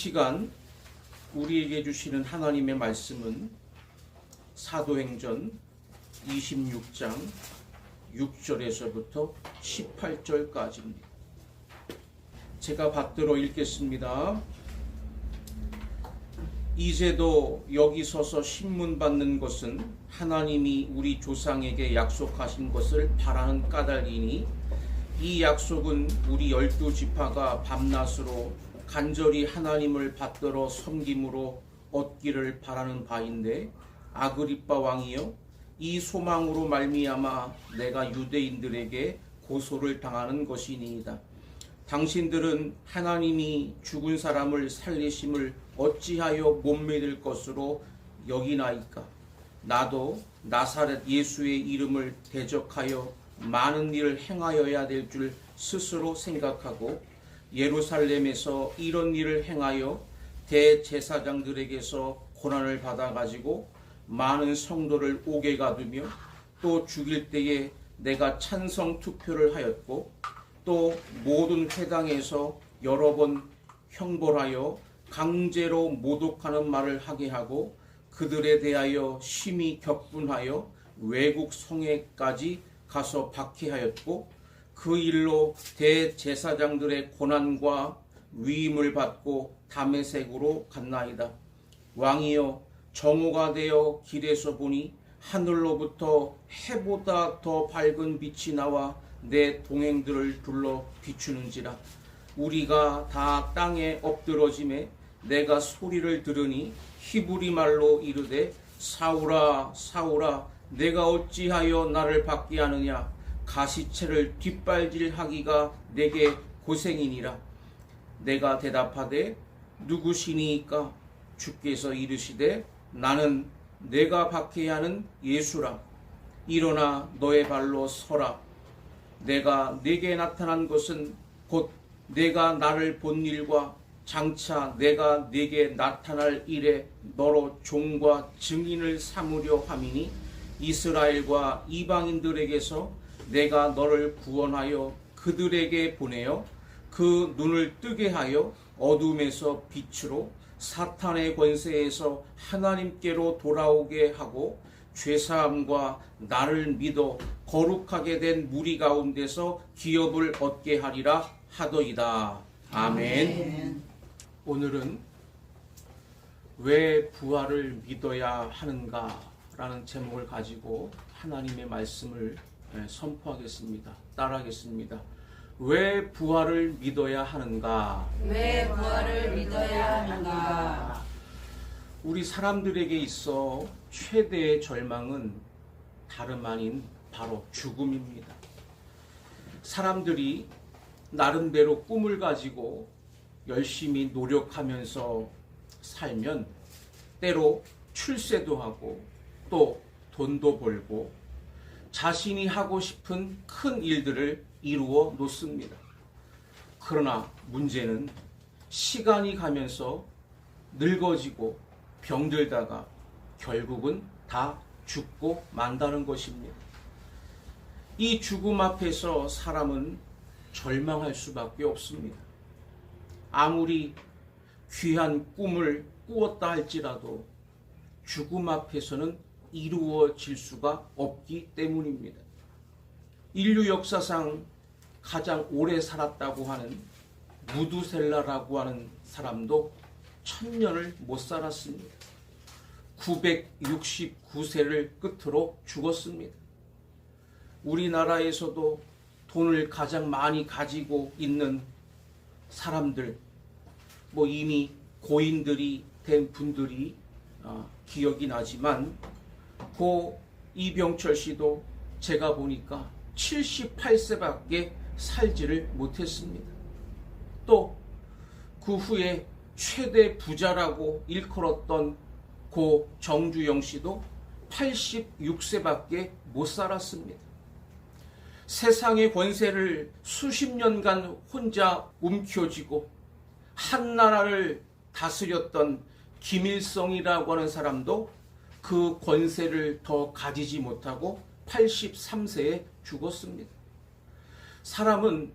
시간 우리에게 주시는 하나님의 말씀은 사도행전 26장 6절에서부터 18절까지입니다. 제가 받들어 읽겠습니다. 이제도 여기 서서 신문 받는 것은 하나님이 우리 조상에게 약속하신 것을 바라는 까닭이니 이 약속은 우리 12지파가 밤낮으로 간절히 하나님을 받들어 섬김으로 얻기를 바라는 바인데, 아그리빠 왕이여, 이 소망으로 말미암아 내가 유대인들에게 고소를 당하는 것이니이다. 당신들은 하나님이 죽은 사람을 살리심을 어찌하여 못 믿을 것으로 여기나이까? 나도 나사렛 예수의 이름을 대적하여 많은 일을 행하여야 될 줄 스스로 생각하고 예루살렘에서 이런 일을 행하여 대제사장들에게서 고난을 받아가지고 많은 성도를 옥에 가두며 또 죽일 때에 내가 찬성 투표를 하였고 또 모든 회당에서 여러 번 형벌하여 강제로 모독하는 말을 하게 하고 그들에 대하여 심히 격분하여 외국 성에까지 가서 박해하였고 그 일로 대제사장들의 고난과 위임을 받고 다메섹으로 갔나이다. 왕이여, 정오가 되어 길에서 보니 하늘로부터 해보다 더 밝은 빛이 나와 내 동행들을 둘러 비추는지라. 우리가 다 땅에 엎드러짐에 내가 소리를 들으니 히브리 말로 이르되 사울아 사울아 내가 어찌하여 나를 받게 하느냐. 가시체를 뒷발질하기가 내게 고생이니라. 내가 대답하되 누구시니까? 주께서 이르시되 나는 내가 받게 하는 예수라. 일어나 너의 발로 서라. 내가 네게 나타난 것은 곧 내가 나를 본 일과 장차 내가 네게 나타날 일에 너로 종과 증인을 삼으려 함이니 이스라엘과 이방인들에게서 내가 너를 구원하여 그들에게 보내어 그 눈을 뜨게 하여 어둠에서 빛으로 사탄의 권세에서 하나님께로 돌아오게 하고 죄사함과 나를 믿어 거룩하게 된 무리 가운데서 기업을 얻게 하리라 하더이다. 아멘. 오늘은 왜 부활을 믿어야 하는가 라는 제목을 가지고 하나님의 말씀을 선포하겠습니다. 따라하겠습니다. 왜 부활을 믿어야 하는가? 왜 부활을 믿어야 하는가? 우리 사람들에게 있어 최대의 절망은 다름 아닌 바로 죽음입니다. 사람들이 나름대로 꿈을 가지고 열심히 노력하면서 살면 때로 출세도 하고 또 돈도 벌고 자신이 하고 싶은 큰 일들을 이루어 놓습니다. 그러나 문제는 시간이 가면서 늙어지고 병들다가 결국은 다 죽고 만다는 것입니다. 이 죽음 앞에서 사람은 절망할 수밖에 없습니다. 아무리 귀한 꿈을 꾸었다 할지라도 죽음 앞에서는 이루어질 수가 없기 때문입니다. 인류 역사상 가장 오래 살았다고 하는 무두셀라라고 하는 사람도 1000년을 못 살았습니다. 969세를 끝으로 죽었습니다. 우리나라에서도 돈을 가장 많이 가지고 있는 사람들, 이미 고인들이 된 분들이 기억이 나지만 고 이병철 씨도 제가 보니까 78세밖에 살지를 못했습니다. 또 그 후에 최대 부자라고 일컬었던 고 정주영 씨도 86세밖에 못 살았습니다. 세상의 권세를 수십 년간 혼자 움켜쥐고 한 나라를 다스렸던 김일성이라고 하는 사람도 그 권세를 더 가지지 못하고 83세에 죽었습니다. 사람은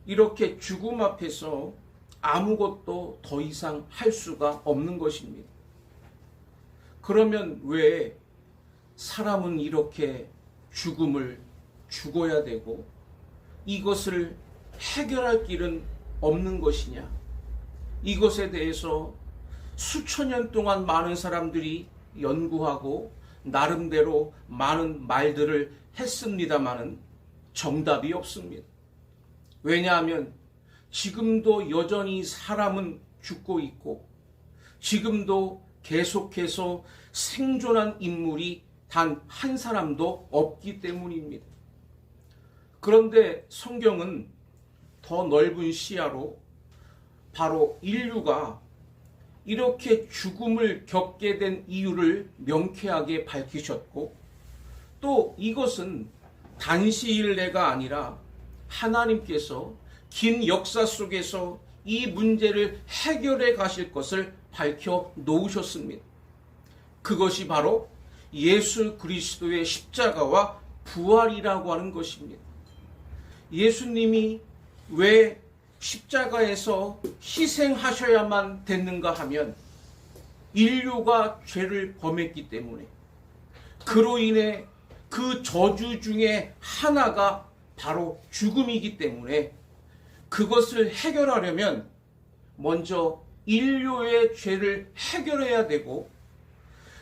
이렇게 죽음 앞에서 아무것도 더 이상 할 수가 없는 것입니다. 그러면 왜 사람은 이렇게 죽음을 죽어야 되고 이것을 해결할 길은 없는 것이냐? 이것에 대해서 수천 년 동안 많은 사람들이 연구하고 나름대로 많은 말들을 했습니다마는 정답이 없습니다. 왜냐하면 지금도 여전히 사람은 죽고 있고 지금도 계속해서 생존한 인물이 단 한 사람도 없기 때문입니다. 그런데 성경은 더 넓은 시야로 바로 인류가 이렇게 죽음을 겪게 된 이유를 명쾌하게 밝히셨고 또 이것은 단시일내가 아니라 하나님께서 긴 역사 속에서 이 문제를 해결해 가실 것을 밝혀 놓으셨습니다. 그것이 바로 예수 그리스도의 십자가와 부활이라고 하는 것입니다. 예수님이 왜 십자가에서 희생하셔야만 됐는가 하면 인류가 죄를 범했기 때문에 그로 인해 그 저주 중에 하나가 바로 죽음이기 때문에 그것을 해결하려면 먼저 인류의 죄를 해결해야 되고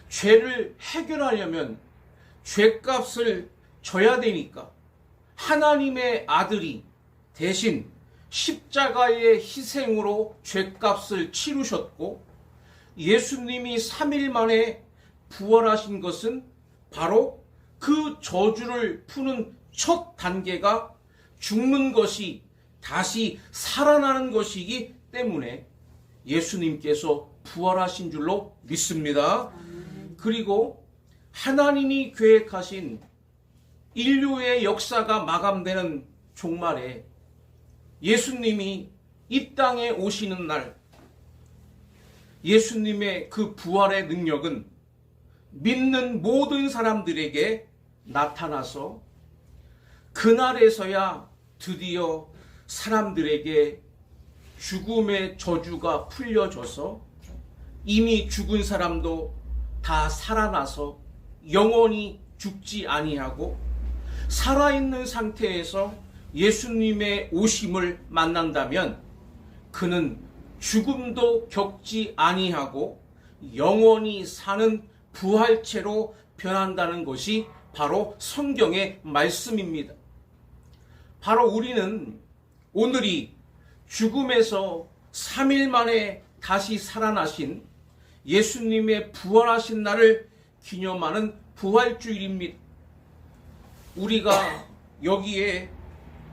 죄를 해결하려면 죄값을 져야 되니까 하나님의 아들이 대신 십자가의 희생으로 죄값을 치르셨고 예수님이 3일 만에 부활하신 것은 바로 그 저주를 푸는 첫 단계가 죽는 것이 다시 살아나는 것이기 때문에 예수님께서 부활하신 줄로 믿습니다. 그리고 하나님이 계획하신 인류의 역사가 마감되는 종말에 예수님이 이 땅에 오시는 날 예수님의 그 부활의 능력은 믿는 모든 사람들에게 나타나서 그날에서야 드디어 사람들에게 죽음의 저주가 풀려져서 이미 죽은 사람도 다 살아나서 영원히 죽지 아니하고 살아있는 상태에서 예수님의 오심을 만난다면 그는 죽음도 겪지 아니하고 영원히 사는 부활체로 변한다는 것이 바로 성경의 말씀입니다. 바로 우리는 오늘이 죽음에서 3일 만에 다시 살아나신 예수님의 부활하신 날을 기념하는 부활주일입니다. 우리가 여기에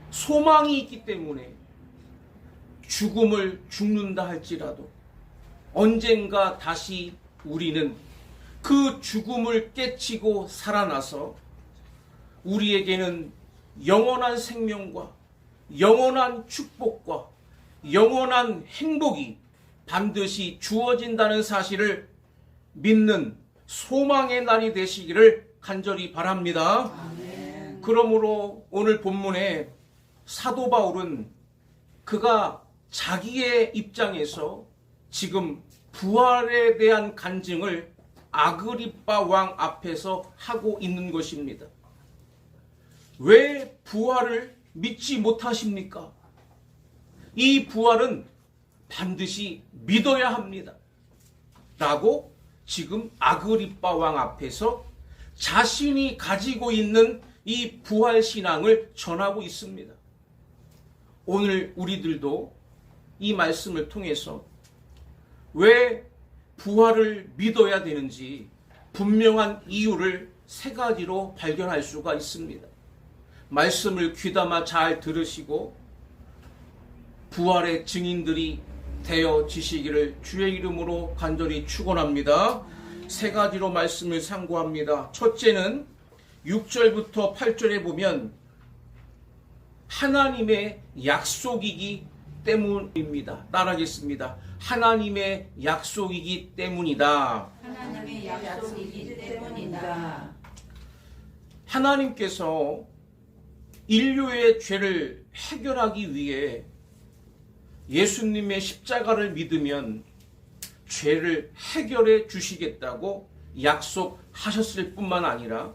소망이 있기 때문에 죽음을 죽는다 할지라도 언젠가 다시 우리는 그 죽음을 깨치고 살아나서 우리에게는 영원한 생명과 영원한 축복과 영원한 행복이 반드시 주어진다는 사실을 믿는 소망의 날이 되시기를 간절히 바랍니다. 아멘. 그러므로 오늘 본문에 사도 바울은 그가 자기의 입장에서 지금 부활에 대한 간증을 아그리빠 왕 앞에서 하고 있는 것입니다. 왜 부활을 믿지 못하십니까? 이 부활은 반드시 믿어야 합니다. 라고 지금 아그리빠 왕 앞에서 자신이 가지고 있는 이 부활 신앙을 전하고 있습니다. 오늘 우리들도 이 말씀을 통해서 왜 부활을 믿어야 되는지 분명한 이유를 세 가지로 발견할 수가 있습니다. 말씀을 귀담아 잘 들으시고 부활의 증인들이 되어지시기를 주의 이름으로 간절히 축원합니다. 세 가지로 말씀을 상고합니다. 첫째는 6절부터 8절에 보면 하나님의 약속이기 때문입니다. 따라하겠습니다. 하나님의 약속이기 때문이다. 하나님의 약속이기 때문이다. 하나님께서 인류의 죄를 해결하기 위해 예수님의 십자가를 믿으면 죄를 해결해 주시겠다고 약속하셨을 뿐만 아니라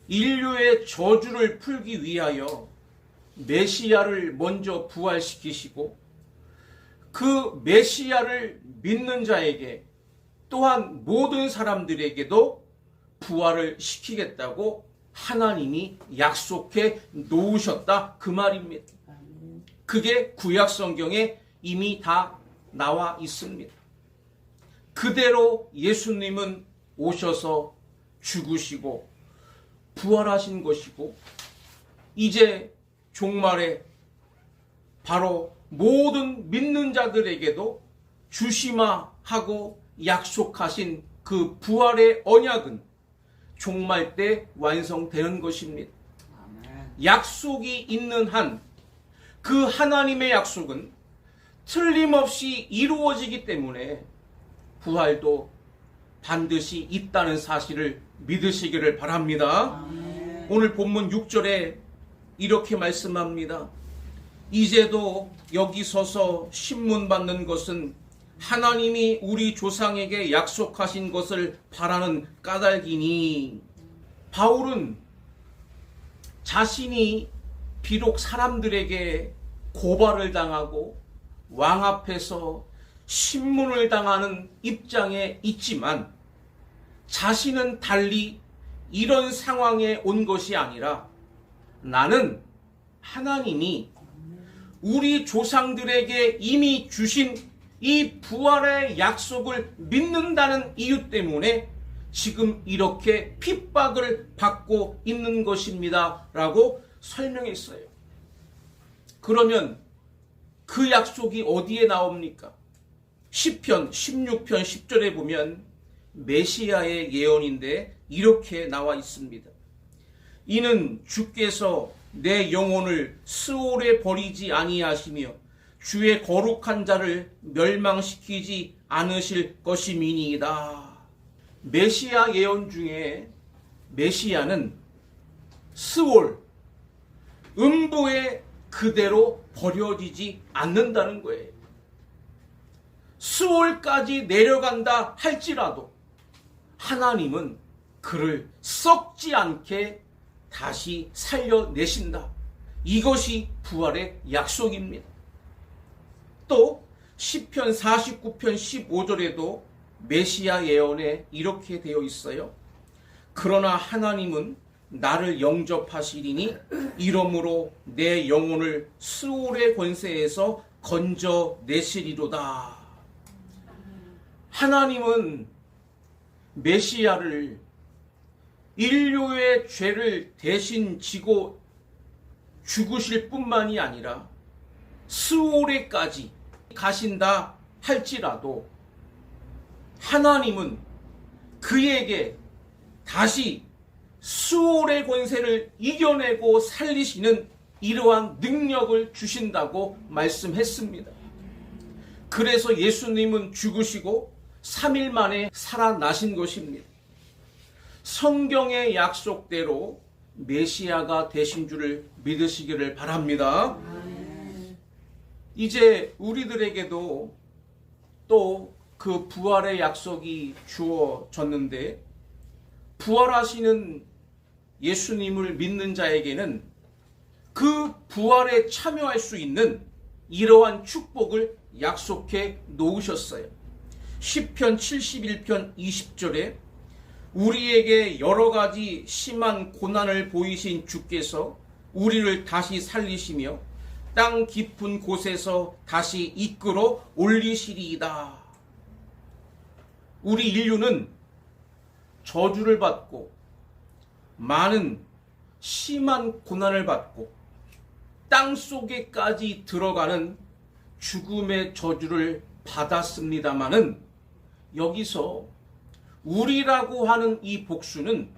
인류의 저주를 풀기 위하여 메시아를 먼저 부활시키시고 그 메시아를 믿는 자에게 또한 모든 사람들에게도 부활을 시키겠다고 하나님이 약속해 놓으셨다 그 말입니다. 그게 구약 성경에 이미 다 나와 있습니다. 그대로 예수님은 오셔서 죽으시고 부활하신 것이고 이제 종말에 바로 모든 믿는 자들에게도 주시마 하고 약속하신 그 부활의 언약은 종말 때 완성되는 것입니다. 약속이 있는 한 그 하나님의 약속은 틀림없이 이루어지기 때문에 부활도 반드시 있다는 사실을 믿으시기를 바랍니다. 오늘 본문 6절에 이렇게 말씀합니다. 이제도 여기 서서 신문 받는 것은 하나님이 우리 조상에게 약속하신 것을 바라는 까닭이니. 바울은 자신이 비록 사람들에게 고발을 당하고 왕 앞에서 신문을 당하는 입장에 있지만 자신은 달리 이런 상황에 온 것이 아니라 나는 하나님이 우리 조상들에게 이미 주신 이 부활의 약속을 믿는다는 이유 때문에 지금 이렇게 핍박을 받고 있는 것입니다 라고 설명했어요. 그러면 그 약속이 어디에 나옵니까? 시편 16편 10절에 보면 메시아의 예언인데 이렇게 나와 있습니다. 이는 주께서 내 영혼을 스올에 버리지 아니하시며 주의 거룩한 자를 멸망시키지 않으실 것임이니이다. 메시아 예언 중에 메시아는 스올, 음부에 그대로 버려지지 않는다는 거예요. 스올까지 내려간다 할지라도 하나님은 그를 썩지 않게 다시 살려내신다. 이것이 부활의 약속입니다. 또 시편 49편 15절에도 메시아 예언에 이렇게 되어 있어요. 그러나 하나님은 나를 영접하시리니 이러므로 내 영혼을 스올의 권세에서 건져내시리로다. 하나님은 메시아를 인류의 죄를 대신 지고 죽으실 뿐만이 아니라 스올에까지 가신다 할지라도 하나님은 그에게 다시 스올의 권세를 이겨내고 살리시는 이러한 능력을 주신다고 말씀했습니다. 그래서 예수님은 죽으시고 3일 만에 살아나신 것입니다. 성경의 약속대로 메시아가 되신 줄을 믿으시기를 바랍니다. 이제 우리들에게도 또 그 부활의 약속이 주어졌는데 부활하시는 예수님을 믿는 자에게는 그 부활에 참여할 수 있는 이러한 축복을 약속해 놓으셨어요. 시편 71편 20절에 우리에게 여러 가지 심한 고난을 보이신 주께서 우리를 다시 살리시며 땅 깊은 곳에서 다시 이끌어 올리시리이다. 우리 인류는 저주를 받고 많은 심한 고난을 받고 땅 속에까지 들어가는 죽음의 저주를 받았습니다마는 여기서 우리라고 하는 이 복수는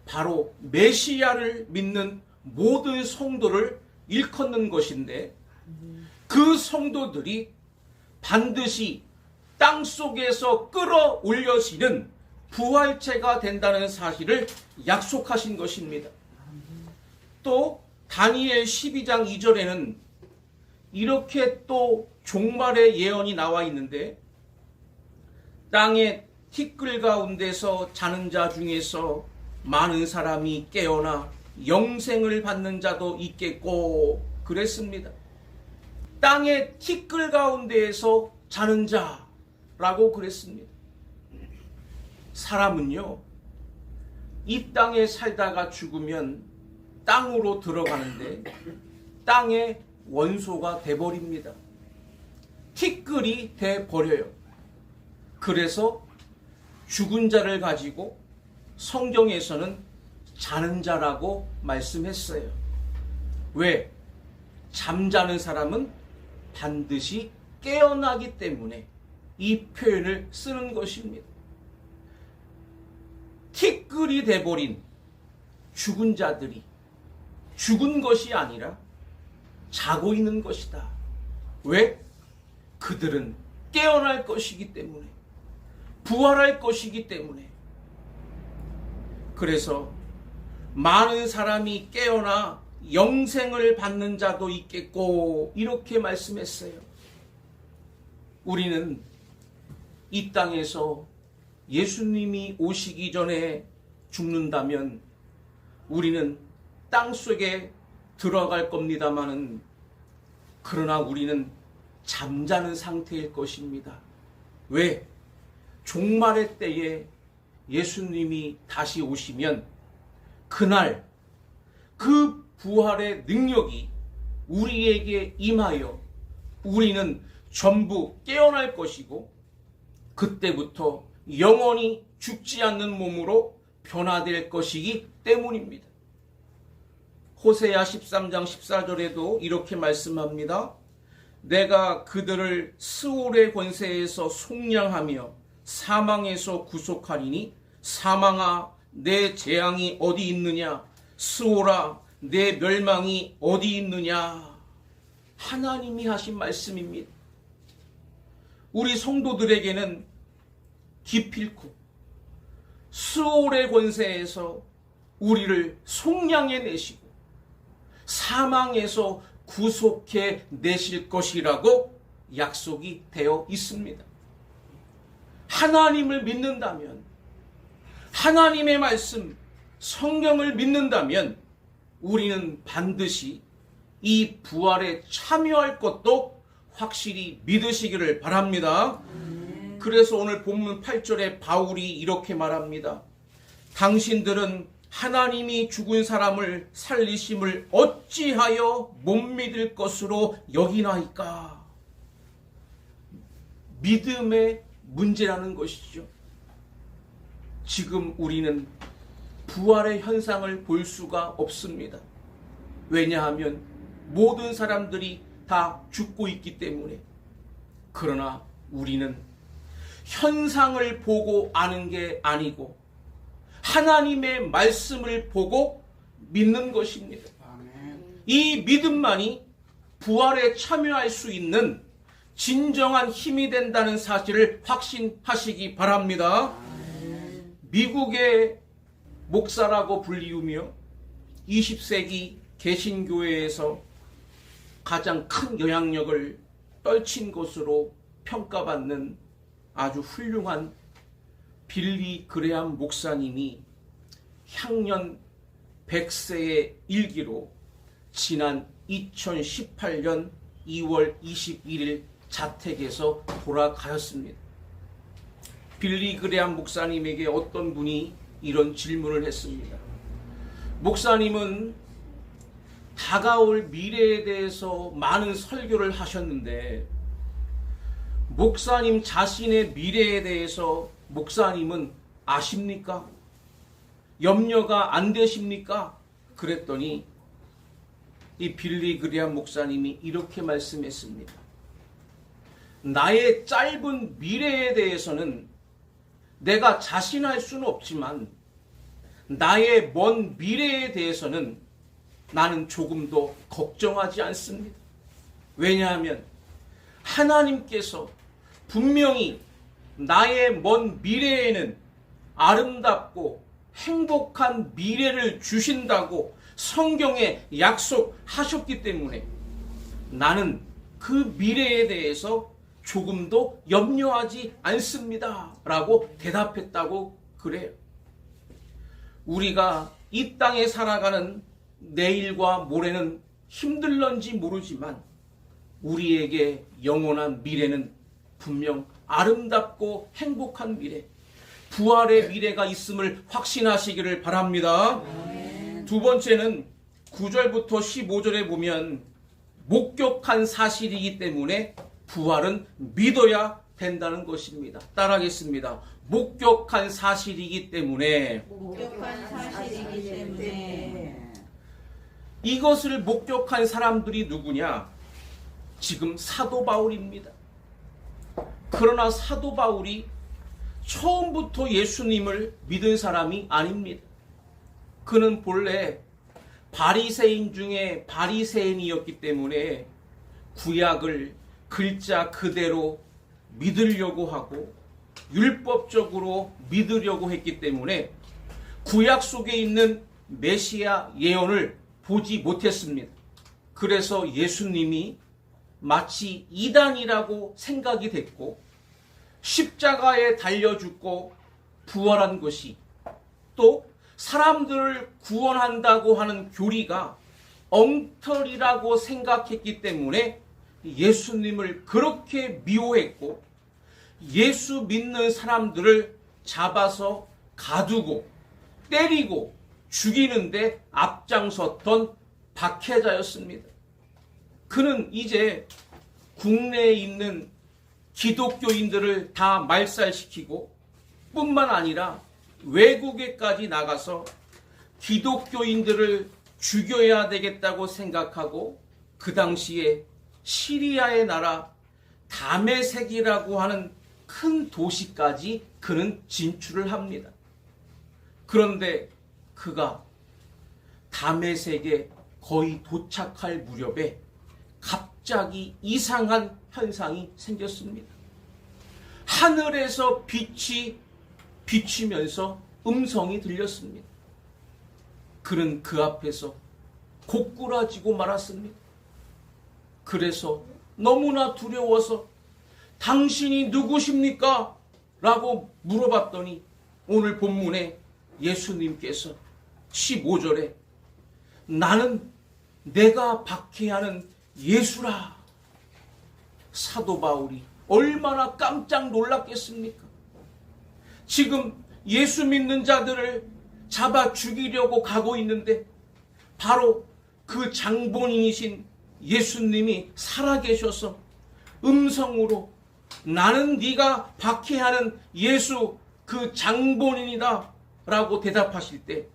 바로 메시아를 믿는 모든 성도를 일컫는 것인데 그 성도들이 반드시 땅 속에서 끌어올려지는 부활체가 된다는 사실을 약속하신 것입니다. 또 다니엘 12장 2절에는 이렇게 또 종말의 예언이 나와 있는데, 땅의 티끌 가운데서 자는 자 중에서 많은 사람이 깨어나 영생을 받는 자도 있겠고 그랬습니다. 땅의 티끌 가운데에서 자는 자라고 그랬습니다. 사람은요, 이 땅에 살다가 죽으면 땅으로 들어가는데 땅의 원소가 돼버립니다. 티끌이 돼버려요. 그래서 죽은 자를 가지고 성경에서는 자는 자라고 말씀했어요. 왜? 잠자는 사람은 반드시 깨어나기 때문에 이 표현을 쓰는 것입니다. 티끌이 돼버린 죽은 자들이 죽은 것이 아니라 자고 있는 것이다. 왜? 그들은 깨어날 것이기 때문에, 부활할 것이기 때문에. 그래서 많은 사람이 깨어나 영생을 받는 자도 있겠고 이렇게 말씀했어요. 우리는 이 땅에서 예수님이 오시기 전에 죽는다면 우리는 땅속에 들어갈 겁니다마는, 그러나 우리는 잠자는 상태일 것입니다. 왜? 종말의 때에 예수님이 다시 오시면 그날 그 부활의 능력이 우리에게 임하여 우리는 전부 깨어날 것이고, 그때부터 영원히 죽지 않는 몸으로 변화될 것이기 때문입니다. 호세아 13장 14절에도 이렇게 말씀합니다. 내가 그들을 스올의 권세에서 속량하며 사망에서 구속하리니, 사망아 내 재앙이 어디 있느냐, 스올아 내 멸망이 어디 있느냐. 하나님이 하신 말씀입니다. 우리 성도들에게는 기필코 스올의 권세에서 우리를 속량해 내시고 사망에서 구속해 내실 것이라고 약속이 되어 있습니다. 하나님을 믿는다면, 하나님의 말씀, 성경을 믿는다면 우리는 반드시 이 부활에 참여할 것도 확실히 믿으시기를 바랍니다. 그래서 오늘 본문 8절에 바울이 이렇게 말합니다. 당신들은 하나님이 죽은 사람을 살리심을 어찌하여 못 믿을 것으로 여기나이까? 믿음의 문제라는 것이죠. 지금 우리는 부활의 현상을 볼 수가 없습니다. 왜냐하면 모든 사람들이 다 죽고 있기 때문에. 그러나 우리는 현상을 보고 아는 게 아니고 하나님의 말씀을 보고 믿는 것입니다. 이 믿음만이 부활에 참여할 수 있는 진정한 힘이 된다는 사실을 확신하시기 바랍니다. 미국의 목사라고 불리우며 20세기 개신교회에서 가장 큰 영향력을 떨친 것으로 평가받는 아주 훌륭한 빌리 그레함 목사님이 향년 100세의 일기로 지난 2018년 2월 21일 자택에서 돌아가셨습니다. 빌리 그레함 목사님에게 어떤 분이 이런 질문을 했습니다. 목사님은 다가올 미래에 대해서 많은 설교를 하셨는데 목사님 자신의 미래에 대해서 목사님은 아십니까? 염려가 안 되십니까? 그랬더니 이 빌리 그레함 목사님이 이렇게 말씀했습니다. 나의 짧은 미래에 대해서는 내가 자신할 수는 없지만 나의 먼 미래에 대해서는 나는 조금도 걱정하지 않습니다. 왜냐하면 하나님께서 분명히 나의 먼 미래에는 아름답고 행복한 미래를 주신다고 성경에 약속하셨기 때문에 나는 그 미래에 대해서 조금도 염려하지 않습니다. 라고 대답했다고 그래요. 우리가 이 땅에 살아가는 내일과 모레는 힘들런지 모르지만 우리에게 영원한 미래는 분명 아름답고 행복한 미래, 부활의 미래가 있음을 확신하시기를 바랍니다. 두 번째는 9절부터 15절에 보면 목격한 사실이기 때문에 부활은 믿어야 된다는 것입니다. 따라하겠습니다. 목격한 사실이기 때문에 이것을 목격한 사람들이 누구냐? 지금 사도 바울입니다. 그러나 사도 바울이 처음부터 예수님을 믿은 사람이 아닙니다. 그는 본래 바리새인 중에 바리새인이었기 때문에 구약을 글자 그대로 믿으려고 하고 율법적으로 믿으려고 했기 때문에 구약 속에 있는 메시아 예언을 보지 못했습니다. 그래서 예수님이 마치 이단이라고 생각이 됐고 십자가에 달려 죽고 부활한 것이 또 사람들을 구원한다고 하는 교리가 엉터리라고 생각했기 때문에 예수님을 그렇게 미워했고 예수 믿는 사람들을 잡아서 가두고 때리고 죽이는데 앞장섰던 박해자였습니다. 그는 이제 국내에 있는 기독교인들을 다 말살시키고 뿐만 아니라 외국에까지 나가서 기독교인들을 죽여야 되겠다고 생각하고 그 당시에 시리아의 나라 다메섹이라고 하는 큰 도시까지 그는 진출을 합니다. 그런데 그가 다메섹에 거의 도착할 무렵에 갑자기 이상한 현상이 생겼습니다. 하늘에서 빛이 비치면서 음성이 들렸습니다. 그는 그 앞에서 고꾸라지고 말았습니다. 그래서 너무나 두려워서 당신이 누구십니까? 라고 물어봤더니 오늘 본문에 예수님께서 15절에 나는 내가 박해하는 예수라. 사도 바울이 얼마나 깜짝 놀랐겠습니까? 지금 예수 믿는 자들을 잡아 죽이려고 가고 있는데 바로 그 장본인이신 예수님이 살아계셔서 음성으로 나는 네가 박해하는 예수 그 장본인이다 라고 대답하실 때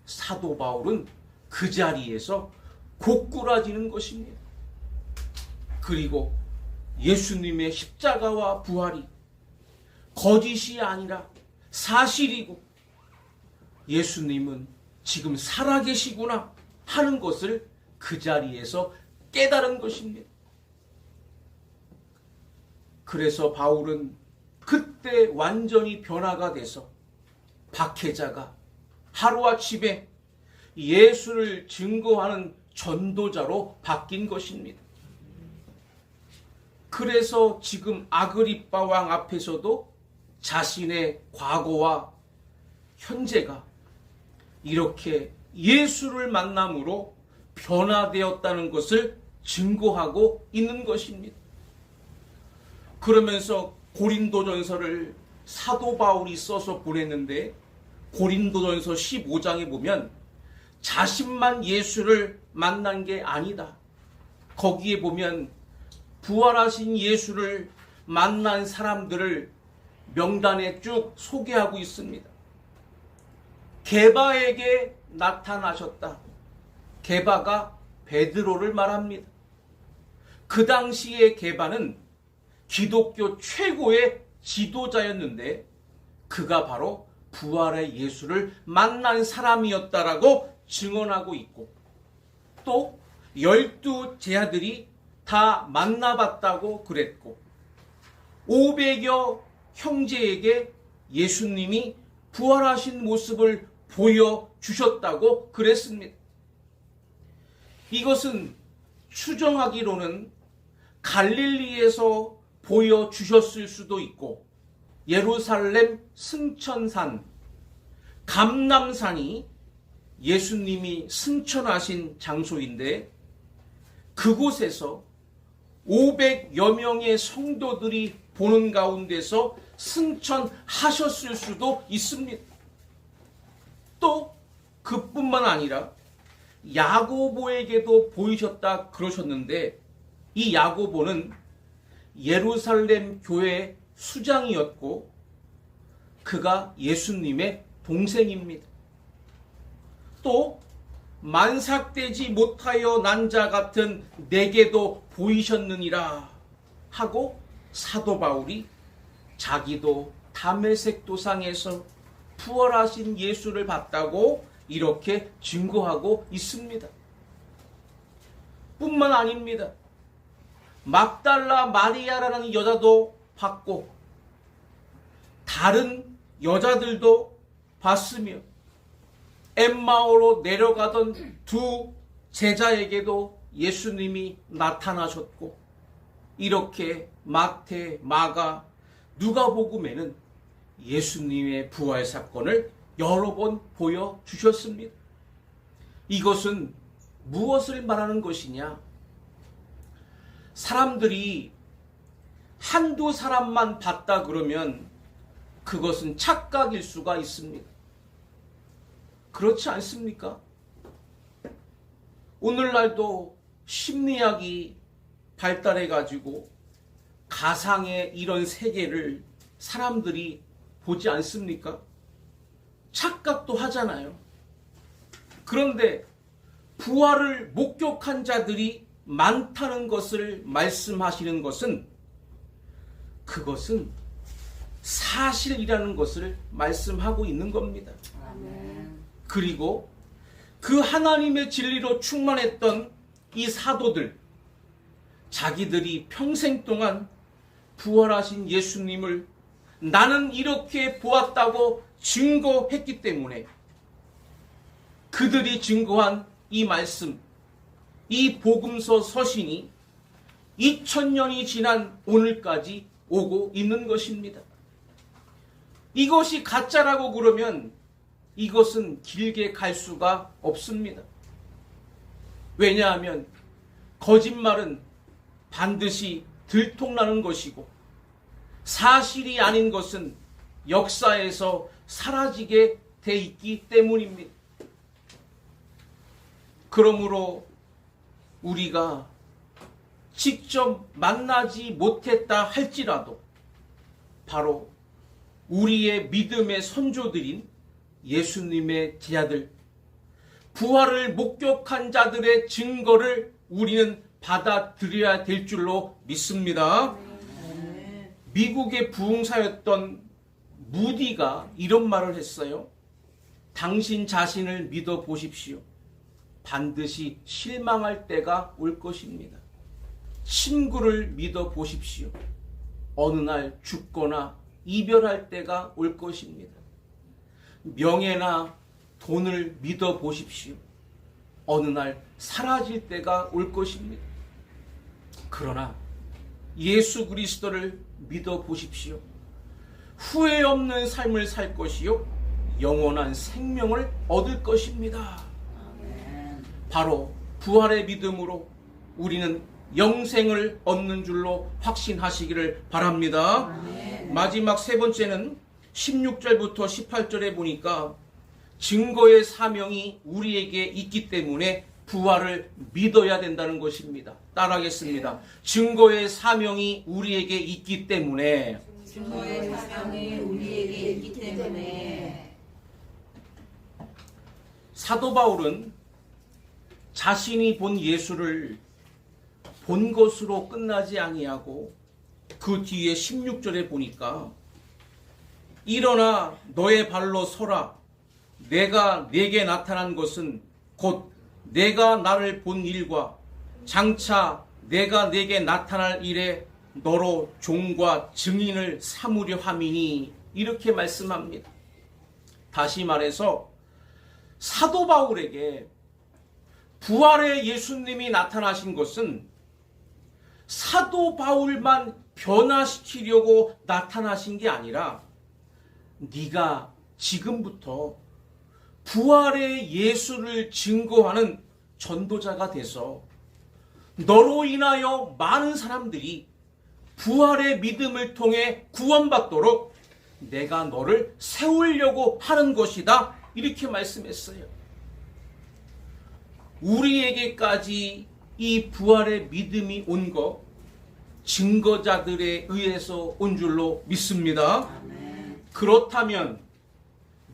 사도 바울은 그 자리에서 고꾸라지는 것입니다. 그리고 예수님의 십자가와 부활이 거짓이 아니라 사실이고 예수님은 지금 살아계시구나 하는 것을 그 자리에서 깨달은 것입니다. 그래서 바울은 그때 완전히 변화가 돼서 박해자가 하루아침에 예수를 증거하는 전도자로 바뀐 것입니다. 그래서 지금 아그리빠 왕 앞에서도 자신의 과거와 현재가 이렇게 예수를 만남으로 변화되었다는 것을 증거하고 있는 것입니다. 그러면서 고린도전서를 사도 바울이 써서 보냈는데 고린도전서 15장에 보면 자신만 예수를 만난 게 아니다. 거기에 보면 부활하신 예수를 만난 사람들을 명단에 쭉 소개하고 있습니다. 게바에게 나타나셨다. 게바가 베드로를 말합니다. 그 당시에 게바는 기독교 최고의 지도자였는데 그가 바로 부활의 예수를 만난 사람이었다라고 증언하고 있고 또 12제자들이 다 만나봤다고 그랬고 500여 형제에게 예수님이 부활하신 모습을 보여주셨다고 그랬습니다. 이것은 추정하기로는 갈릴리에서 보여주셨을 수도 있고 예루살렘 승천산, 감람산이 예수님이 승천하신 장소인데 그곳에서 500여 명의 성도들이 보는 가운데서 승천하셨을 수도 있습니다. 또 그뿐만 아니라 야고보에게도 보이셨다 그러셨는데 이 야고보는 예루살렘 교회 수장이었고 그가 예수님의 동생입니다. 또 만삭되지 못하여 난 자 같은 내게도 보이셨느니라 하고 사도 바울이 자기도 다메섹 도상에서 부활하신 예수를 봤다고 이렇게 증거하고 있습니다. 뿐만 아닙니다. 막달라 마리아라는 여자도 봤고 다른 여자들도 봤으며 엠마오로 내려가던 두 제자에게도 예수님이 나타나셨고 이렇게 마태, 마가, 누가복음에는 예수님의 부활 사건을 여러 번 보여주셨습니다. 이것은 무엇을 말하는 것이냐? 사람들이 한두 사람만 봤다 그러면 그것은 착각일 수가 있습니다. 그렇지 않습니까? 오늘날도 심리학이 발달해가지고 가상의 이런 세계를 사람들이 보지 않습니까? 착각도 하잖아요. 그런데 부활을 목격한 자들이 많다는 것을 말씀하시는 것은 그것은 사실이라는 것을 말씀하고 있는 겁니다. 아멘. 그리고 그 하나님의 진리로 충만했던 이 사도들, 자기들이 평생 동안 부활하신 예수님을 나는 이렇게 보았다고 증거했기 때문에 그들이 증거한 이 말씀, 이 복음서 서신이 2000년이 지난 오늘까지 오고 있는 것입니다. 이것이 가짜라고 그러면 이것은 길게 갈 수가 없습니다. 왜냐하면 거짓말은 반드시 들통나는 것이고 사실이 아닌 것은 역사에서 사라지게 돼 있기 때문입니다. 그러므로 우리가 직접 만나지 못했다 할지라도 바로 우리의 믿음의 선조들인 예수님의 제자들, 부활을 목격한 자들의 증거를 우리는 받아들여야 될 줄로 믿습니다. 미국의 부흥사였던 무디가 이런 말을 했어요. 당신 자신을 믿어 보십시오. 반드시 실망할 때가 올 것입니다. 친구를 믿어 보십시오. 어느 날 죽거나 이별할 때가 올 것입니다. 명예나 돈을 믿어 보십시오. 어느 날 사라질 때가 올 것입니다. 그러나 예수 그리스도를 믿어 보십시오. 후회 없는 삶을 살 것이요 영원한 생명을 얻을 것입니다. 바로 부활의 믿음으로 우리는 영생을 얻는 줄로 확신하시기를 바랍니다. 마지막 세 번째는 16절부터 18절에 보니까 증거의 사명이 우리에게 있기 때문에 부활을 믿어야 된다는 것입니다. 따라하겠습니다. 증거의 사명이 우리에게 있기 때문에 증거의 사명이 우리에게 있기 때문에 사도 바울은 자신이 본 예수를 본 것으로 끝나지 아니하고 그 뒤에 16절에 보니까 일어나 너의 발로 서라. 내가 네게 나타난 것은 곧 내가 나를 본 일과 장차 내가 네게 나타날 일에 너로 종과 증인을 삼으려 함이니 이렇게 말씀합니다. 다시 말해서 사도 바울에게 부활의 예수님이 나타나신 것은 사도 바울만 변화시키려고 나타나신 게 아니라 네가 지금부터 부활의 예수를 증거하는 전도자가 돼서 너로 인하여 많은 사람들이 부활의 믿음을 통해 구원받도록 내가 너를 세우려고 하는 것이다. 이렇게 말씀했어요. 우리에게까지 이 부활의 믿음이 온 것 증거자들에 의해서 온 줄로 믿습니다. 그렇다면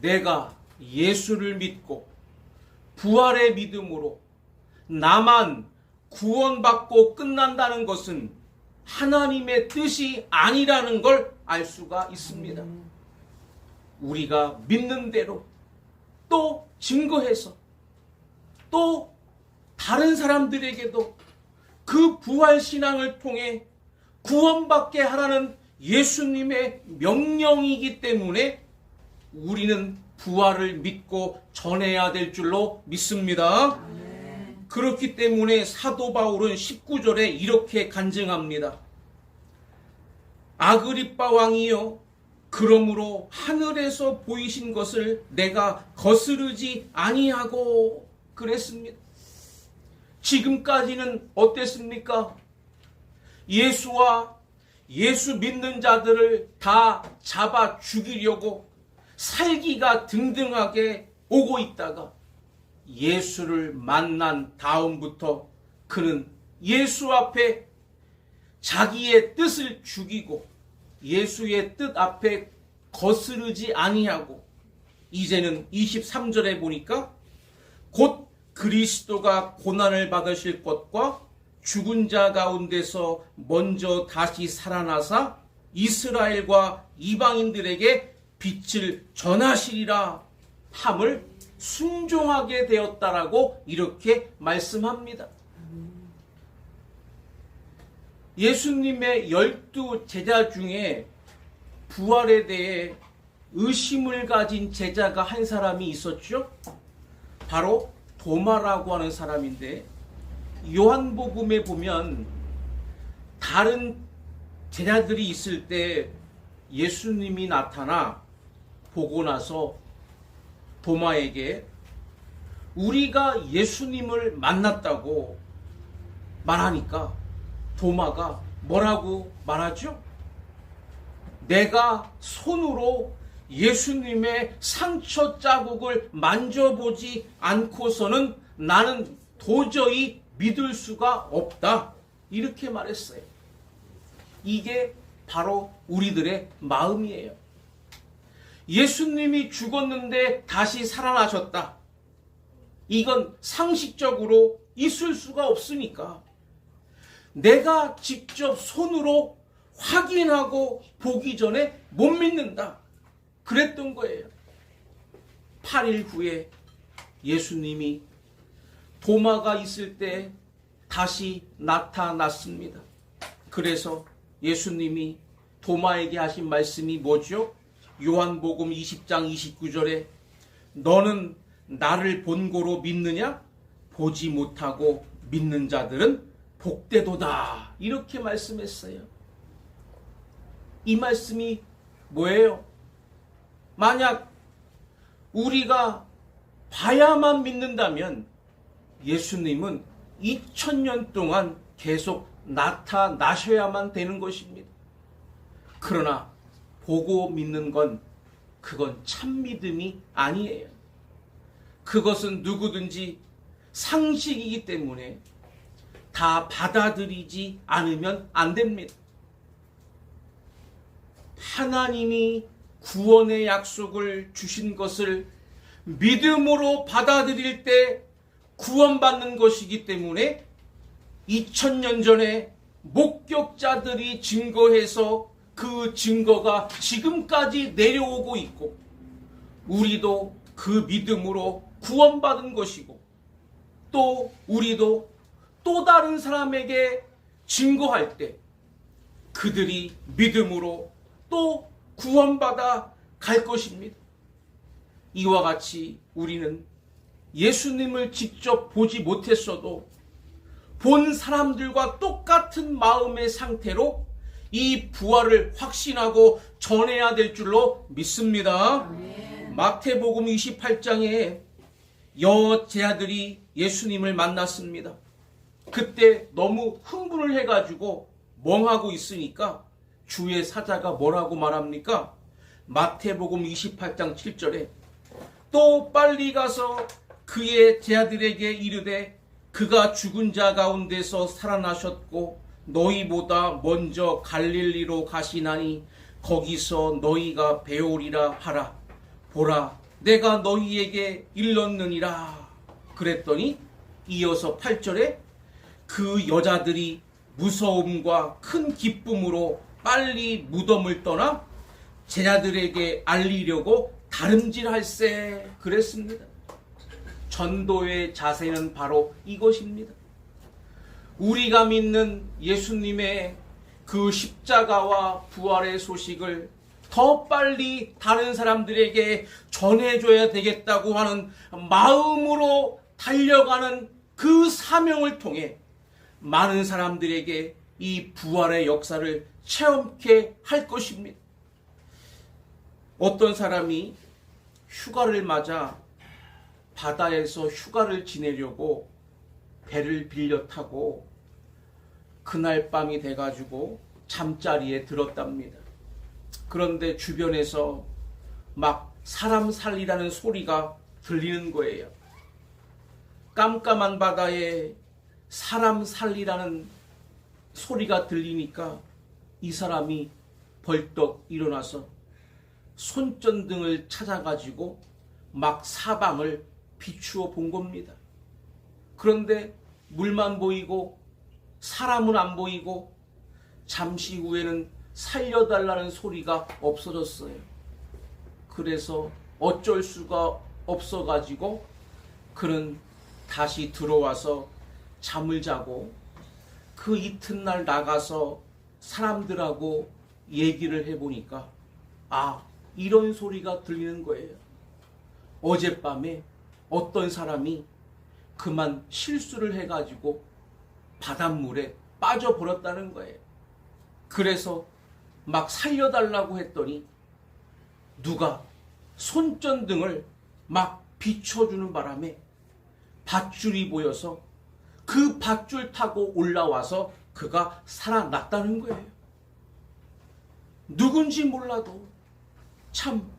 내가 예수를 믿고 부활의 믿음으로 나만 구원받고 끝난다는 것은 하나님의 뜻이 아니라는 걸 알 수가 있습니다. 우리가 믿는 대로 또 증거해서 또 다른 사람들에게도 그 부활신앙을 통해 구원받게 하라는 예수님의 명령이기 때문에 우리는 부활을 믿고 전해야 될 줄로 믿습니다. 그렇기 때문에 사도 바울은 19절에 이렇게 간증합니다. 아그리빠 왕이여, 그러므로 하늘에서 보이신 것을 내가 거스르지 아니하고 그랬습니다. 지금까지는 어땠습니까? 예수와 예수 믿는 자들을 다 잡아 죽이려고 살기가 등등하게 오고 있다가 예수를 만난 다음부터 그는 예수 앞에 자기의 뜻을 죽이고 예수의 뜻 앞에 거스르지 아니하고 이제는 23절에 보니까 곧 그리스도가 고난을 받으실 것과 죽은 자 가운데서 먼저 다시 살아나사 이스라엘과 이방인들에게 빛을 전하시리라 함을 순종하게 되었다라고 이렇게 말씀합니다. 예수님의 12 제자 중에 부활에 대해 의심을 가진 제자가 한 사람이 있었죠. 바로 도마라고 하는 사람인데 요한복음에 보면 다른 제자들이 있을 때 예수님이 나타나 보고 나서 도마에게 우리가 예수님을 만났다고 말하니까 도마가 뭐라고 말하죠? 내가 손으로 예수님의 상처 자국을 만져보지 않고서는 나는 도저히 믿을 수가 없다. 이렇게 말했어요. 이게 바로 우리들의 마음이에요. 예수님이 죽었는데 다시 살아나셨다. 이건 상식적으로 있을 수가 없으니까 내가 직접 손으로 확인하고 보기 전에 못 믿는다. 그랬던 거예요. 8일 후에 예수님이 도마가 있을 때 다시 나타났습니다. 그래서 예수님이 도마에게 하신 말씀이 뭐죠? 요한복음 20장 29절에 너는 나를 본고로 믿느냐? 보지 못하고 믿는 자들은 복되도다. 이렇게 말씀했어요. 이 말씀이 뭐예요? 만약 우리가 봐야만 믿는다면 예수님은 2000년 동안 계속 나타나셔야만 되는 것입니다. 그러나 보고 믿는 건 그건 참 믿음이 아니에요. 그것은 누구든지 상식이기 때문에 다 받아들이지 않으면 안 됩니다. 하나님이 구원의 약속을 주신 것을 믿음으로 받아들일 때 구원받는 것이기 때문에 2000년 전에 목격자들이 증거해서 그 증거가 지금까지 내려오고 있고 우리도 그 믿음으로 구원받은 것이고 또 우리도 또 다른 사람에게 증거할 때 그들이 믿음으로 또 구원받아 갈 것입니다. 이와 같이 우리는 예수님을 직접 보지 못했어도 본 사람들과 똑같은 마음의 상태로 이 부활을 확신하고 전해야 될 줄로 믿습니다. 마태복음 28장에 여제아들이 예수님을 만났습니다. 그때 너무 흥분을 해가지고 멍하고 있으니까 주의 사자가 뭐라고 말합니까? 마태복음 28장 7절에 또 빨리 가서 그의 제아들에게 이르되 그가 죽은 자 가운데서 살아나셨고 너희보다 먼저 갈릴리로 가시나니 거기서 너희가 배우리라 하라. 보라, 내가 너희에게 일렀느니라. 그랬더니 이어서 8절에 그 여자들이 무서움과 큰 기쁨으로 빨리 무덤을 떠나 제자들에게 알리려고 다름질할세. 그랬습니다. 전도의 자세는 바로 이것입니다. 우리가 믿는 예수님의 그 십자가와 부활의 소식을 더 빨리 다른 사람들에게 전해줘야 되겠다고 하는 마음으로 달려가는 그 사명을 통해 많은 사람들에게 이 부활의 역사를 체험케 할 것입니다. 어떤 사람이 휴가를 맞아 바다에서 휴가를 지내려고 배를 빌려 타고 그날 밤이 돼가지고 잠자리에 들었답니다. 그런데 주변에서 막 사람 살리라는 소리가 들리는 거예요. 깜깜한 바다에 사람 살리라는 소리가 들리니까 이 사람이 벌떡 일어나서 손전등을 찾아가지고 막 사방을 비추어 본 겁니다. 그런데 물만 보이고 사람은 안 보이고 잠시 후에는 살려달라는 소리가 없어졌어요. 그래서 어쩔 수가 없어가지고 그는 다시 들어와서 잠을 자고 그 이튿날 나가서 사람들하고 얘기를 해보니까 이런 소리가 들리는 거예요. 어젯밤에 어떤 사람이 그만 실수를 해가지고 바닷물에 빠져버렸다는 거예요. 그래서 막 살려달라고 했더니 누가 손전등을 막 비춰주는 바람에 밧줄이 보여서 그 밧줄 타고 올라와서 그가 살아났다는 거예요. 누군지 몰라도 참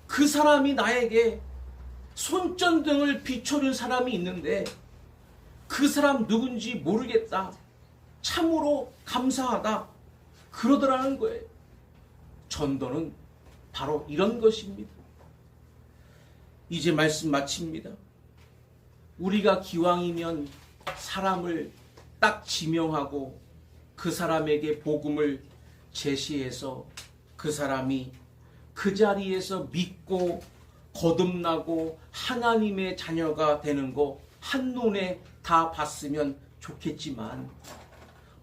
그 사람이 나에게 손전등을 비춰준 사람이 있는데 그 사람 누군지 모르겠다. 참으로 감사하다. 그러더라는 거예요. 전도는 바로 이런 것입니다. 이제 말씀 마칩니다. 우리가 기왕이면 사람을 딱 지명하고 그 사람에게 복음을 제시해서 그 사람이 그 자리에서 믿고 거듭나고 하나님의 자녀가 되는 거 한눈에 다 봤으면 좋겠지만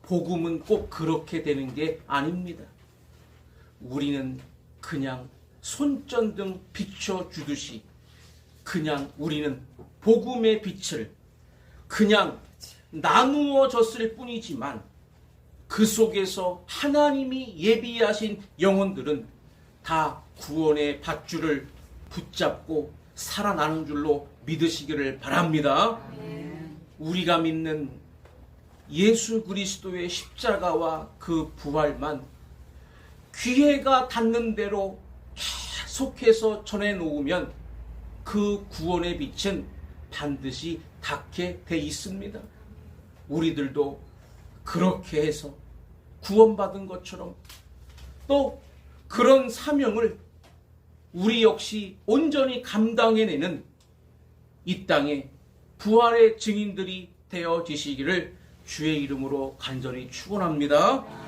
복음은 꼭 그렇게 되는 게 아닙니다. 우리는 그냥 손전등 비춰주듯이 그냥 우리는 복음의 빛을 그냥 나누어 줬을 뿐이지만 그 속에서 하나님이 예비하신 영혼들은 다 구원의 밧줄을 붙잡고 살아나는 줄로 믿으시기를 바랍니다. 우리가 믿는 예수 그리스도의 십자가와 그 부활만 기회가 닿는 대로 계속해서 전해놓으면 그 구원의 빛은 반드시 닿게 돼 있습니다. 우리들도 그렇게 해서 구원받은 것처럼 또 그런 사명을 우리 역시 온전히 감당해내는 이 땅의 부활의 증인들이 되어지시기를 주의 이름으로 간절히 축원합니다.